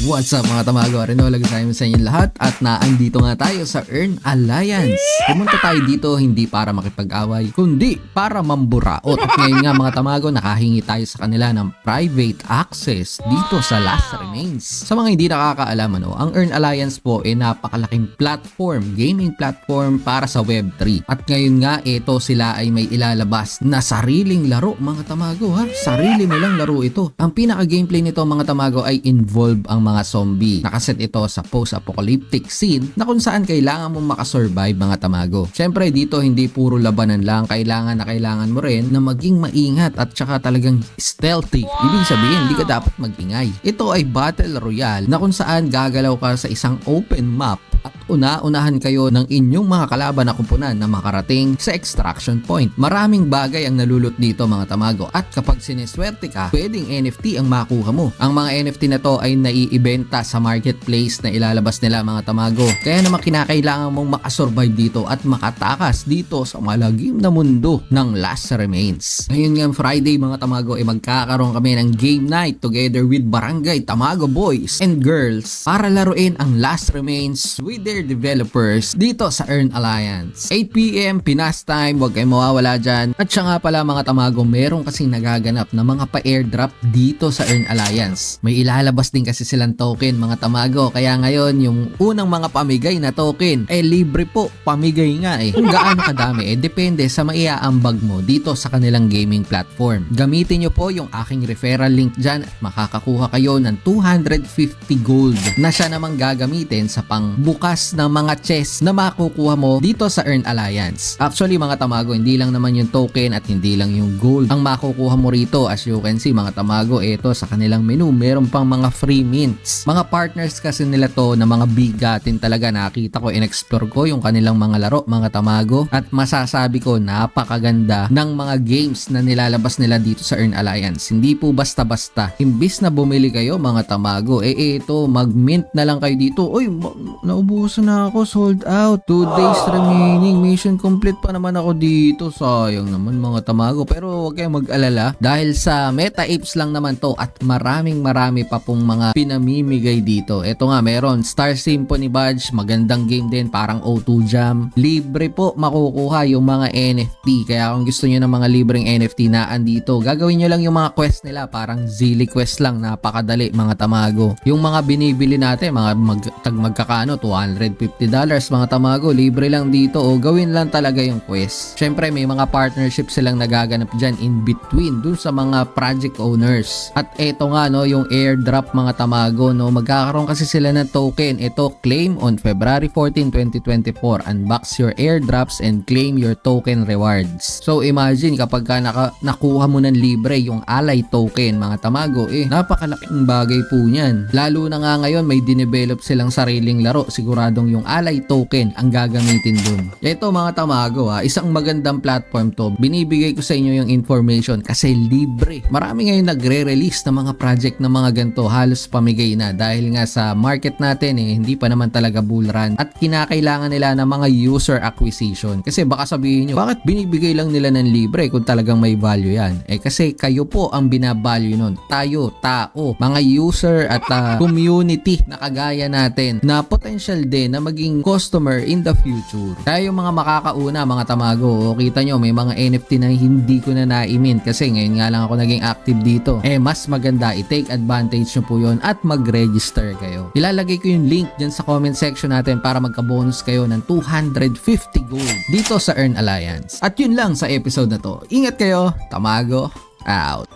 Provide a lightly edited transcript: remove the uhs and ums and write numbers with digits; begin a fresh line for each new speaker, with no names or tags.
What's up mga tamago? Arinola tayo sa inyo lahat at naandito nga tayo sa Earn Alliance. Pumunta tayo dito hindi para makipag-away, kundi para mamburaot. At ngayon nga mga tamago, nakahingi tayo sa kanila ng private access dito sa Last Remains. Sa mga hindi nakakaalam, ang Earn Alliance po ay napakalaking platform, gaming platform para sa Web3. At ngayon nga, ito sila ay may ilalabas na sariling laro mga tamago ha. Sarili nilang laro ito. Ang pinaka-gameplay nito mga tamago ay involve ang mga zombie. Nakaset ito sa post-apocalyptic scene na kung saan kailangan mong makasurvive mga tamago. Syempre dito hindi puro labanan lang, kailangan mo rin na maging maingat at saka talagang stealthy. Ibig sabihin hindi ka dapat magingay. Ito ay battle royale na kung saan gagalaw ka sa isang open map at unahan kayo ng inyong mga kalaban na kupunan na makarating sa extraction point. Maraming bagay ang nalulot dito mga tamago at kapag sineswerte ka, pwedeng NFT ang makuha mo. Ang mga NFT na to ay naiibenta sa marketplace na ilalabas nila mga tamago. Kaya naman kinakailangan mong makasurvive dito at makatakas dito sa malagim na mundo ng Last Remains. Ngayon nga Friday mga tamago ay magkakaroon kami ng game night together with Barangay Tamago Boys and Girls para laruin ang Last Remains with their developers dito sa Earn Alliance. 8 PM Pinas time, huwag kayong mawawala dyan. At siya nga pala mga tamago, meron kasing nagaganap na mga pa-airdrop dito sa Earn Alliance. May ilalabas din kasi silang token mga tamago, kaya ngayon yung unang mga pamigay na token libre po, pamigay nga Kung gaano kadami depende sa maiaambag mo dito sa kanilang gaming platform. Gamitin nyo po yung aking referral link dyan at makakakuha kayo ng 250 gold na siya namang gagamitin sa pangbukas ng mga chests na makukuha mo dito sa Earn Alliance. Actually mga tamago, hindi lang naman yung token at hindi lang yung gold ang makukuha mo rito. As you can see mga tamago, ito sa kanilang menu meron pang mga free mints. Mga partners kasi nila to na mga bigatin talaga. Nakita ko, in-explore ko yung kanilang mga laro mga tamago at masasabi ko napakaganda ng mga games na nilalabas nila dito sa Earn Alliance. Hindi po basta-basta. Imbis na bumili kayo mga tamago, ito mag-mint na lang kayo dito. Uy, naubusan na ako, sold out. 2 days remaining, mission complete pa naman ako dito. Sayang naman mga tamago, pero huwag kayong mag-alala dahil sa Meta Apes lang naman to at marami pa pong mga pinamimigay dito. Ito nga, meron Star Symphony Badge, magandang game din, parang O2 Jam. Libre po makukuha yung mga NFT, kaya kung gusto nyo ng mga libreng NFT na andito, gagawin nyo lang yung mga quest nila, parang Zilli quest lang, napakadali mga tamago. Yung mga binibili natin, mga magkakano, $250 mga tamago, libre lang dito o gawin lang talaga yung quest. Syempre may mga partnership silang nagaganap dyan in between dun sa mga project owners. At eto nga yung airdrop mga tamago, magkakaroon kasi sila ng token. Ito, claim on February 14, 2024. Unbox your airdrops and claim your token rewards. So imagine kapag nakuha mo ng libre yung Ally token mga tamago, napakalaking bagay po niyan. Lalo na nga ngayon may dinevelop silang sariling laro, siguradong yung Ally token ang gagamitin dun. Ito mga tamago isang magandang platform to. Binibigay ko sa inyo yung information kasi libre. Marami ngayon nagre-release ng mga project na mga ganito, halos pamigay na dahil nga sa market natin hindi pa naman talaga bull run at kinakailangan nila ng mga user acquisition. Kasi baka sabihin nyo, bakit binibigay lang nila ng libre kung talagang may value yan? Kasi kayo po ang binavalue nun. Tayo, tao, mga user at community na kagaya natin na potential din na maging customer in the future. Kaya yung mga makakauna mga tamago, kita nyo may mga NFT na hindi ko na na-mint kasi ngayon nga lang ako naging active dito. Mas maganda i-take advantage nyo po yun at mag-register kayo. Ilalagay ko yung link dyan sa comment section natin para magka-bonus kayo ng 250 gold dito sa Earn Alliance. At yun lang sa episode na to. Ingat kayo, tamago out.